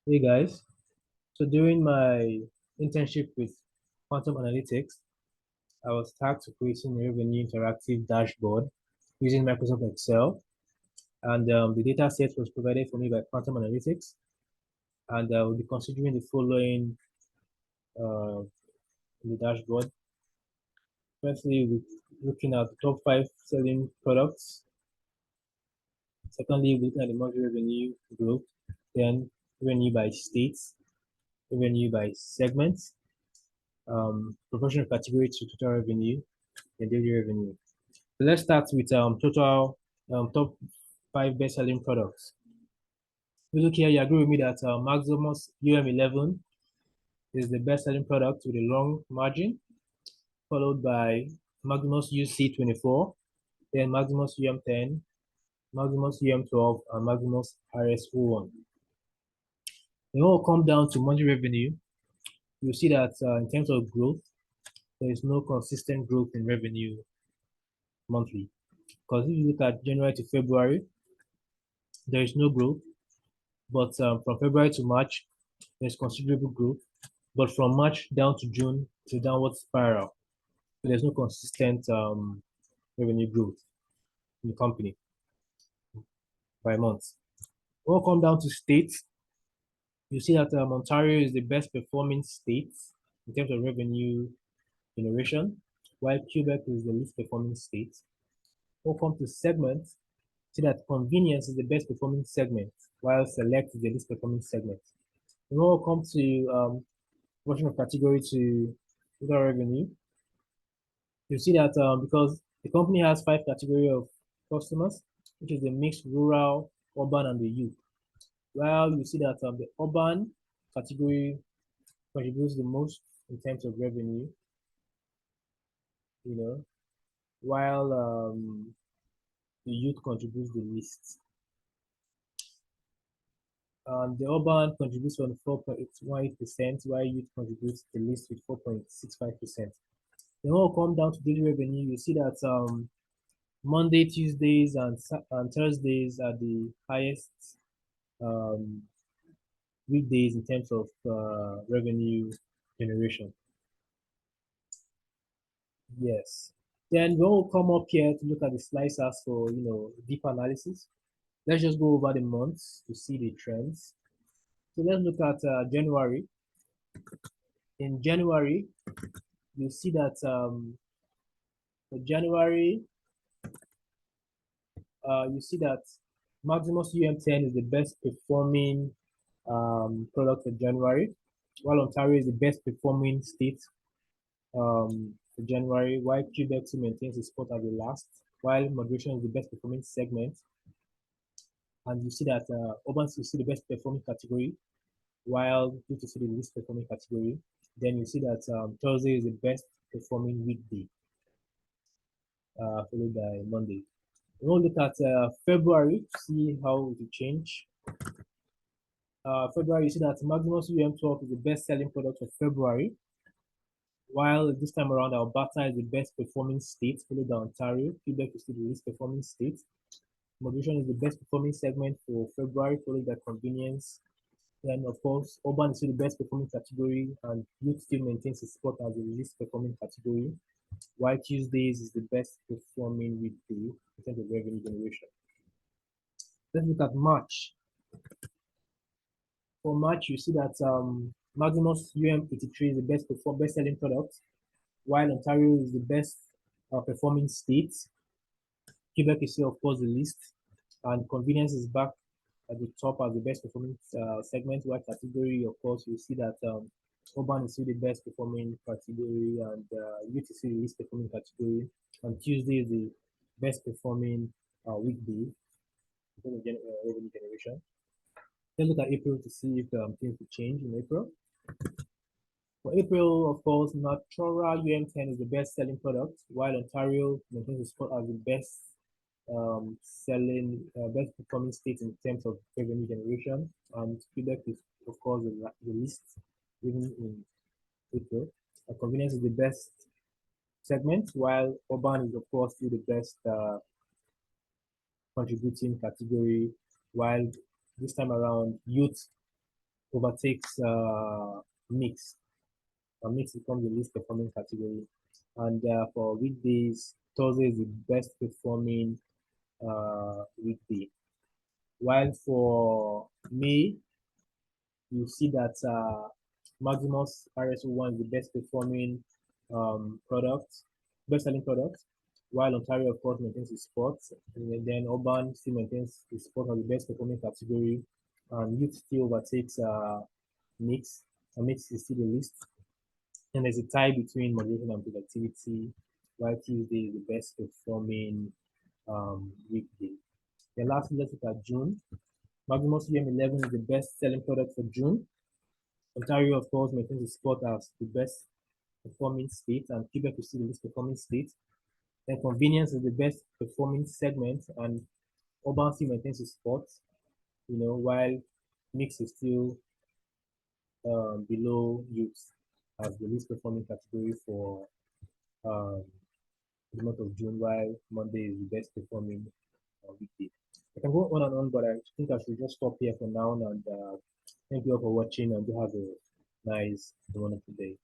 Hey guys, so during my internship with Quantum Analytics, I was tasked to creating a revenue interactive dashboard using Microsoft Excel, and the data set was provided for me by Quantum Analytics, and I will be considering the following in the dashboard. Firstly, we're looking at the top five selling products. Secondly, we're looking at the monthly revenue growth, then revenue by states, revenue by segments, proportion of category to total revenue, and daily revenue. So let's start with total top five best-selling products. If you look here, you agree with me that Maximus UM11 is the best-selling product with a long margin, followed by Maximus UC24, then Maximus UM10, Maximus UM12, and Maximus RS01. Then when we come down to monthly revenue, you'll see that in terms of growth, there is no consistent growth in revenue monthly. Because if you look at January to February, there is no growth. But from February to March, there's considerable growth. But from March down to June, it's a downward spiral. So there's no consistent revenue growth in the company by month. When we come down to states, you see that Ontario is the best performing state in terms of revenue generation, while Quebec is the least performing state. When we come to segments, see that convenience is the best performing segment, while select is the least performing segment. And when we come to portion of category to total revenue, you see that because the company has five category of customers, which is the mixed rural, urban, and the youth. Well, you see that the urban category contributes the most in terms of revenue, you know, while the youth contributes the least. The urban contributes on 4.18%, while youth contributes the least with 4.65%. Then when we come down to daily revenue, you see that Monday, Tuesdays, and Thursdays are the highest um, weekdays in terms of revenue generation. Yes. Then we'll come up here to look at the slicers for deep analysis. Let's just go over the months to see the trends. So let's look at January. In January, you see that for January, you see that Maximus UM10 is the best performing product for January, while Ontario is the best performing state for January, while Quebec maintains its spot as the last, while moderation is the best performing segment. And you see that urban you see the best performing category, while you see the least performing category. Then you see that Thursday is the best performing weekday, followed by Monday. We'll look at February to see how it will change. February, you see that Maximus UM12 is the best selling product for February, while this time around Alberta is the best performing state, followed by Ontario. Quebec is still the least performing state. Moderation is the best performing segment for February, followed by convenience. Then, of course, urban is still the best performing category, and youth still maintains its spot as the least performing category, while Tuesdays is the best performing weekday in terms of revenue generation. Let's look at March. For March, you see that Maximus UM83 is the best selling product, while Ontario is the best performing state. Quebec is still, of course, the least, and convenience is back at the top as the best performing segment. While category, of course, you see that urban is still the best performing category, and youth is still the least performing category, and Tuesday is the best performing weekday in terms of revenue generation. Let's look at April to see if things will change in April. For April, of course, Natura UM10 is the best selling product, while Ontario maintains the spot as the best best performing state in terms of revenue generation. And Quebec is, of course, the least, even in April. Convenience is the best segment, while urban is, of course, still the best contributing category, while this time around youth overtakes mix. Mix becomes the least performing category. And for weekdays, Thursday is the best performing weekday. While for May, you see that Maximus RSO1 is the best performing product, best selling product, while Ontario, of course, maintains its spot. And then Urban still maintains its spot as the best performing category. Youth still overtakes Mix. Mix is still the least. And there's a tie between moderation and productivity, while Tuesday is the best performing weekday. Then lastly, let's look at June. Maximus UM11 is the best selling product for June. Ontario, of course, maintains its spot as the best performing state, and Quebec is still the least performing state. Then convenience is the best performing segment, and urban still maintains its spot, while mix is still below youth as the least performing category for um, the month of June, while Monday is the best performing weekday. I can go on and on, but I think I should just stop here for now. And thank you all for watching, and do have a nice and wonderful day.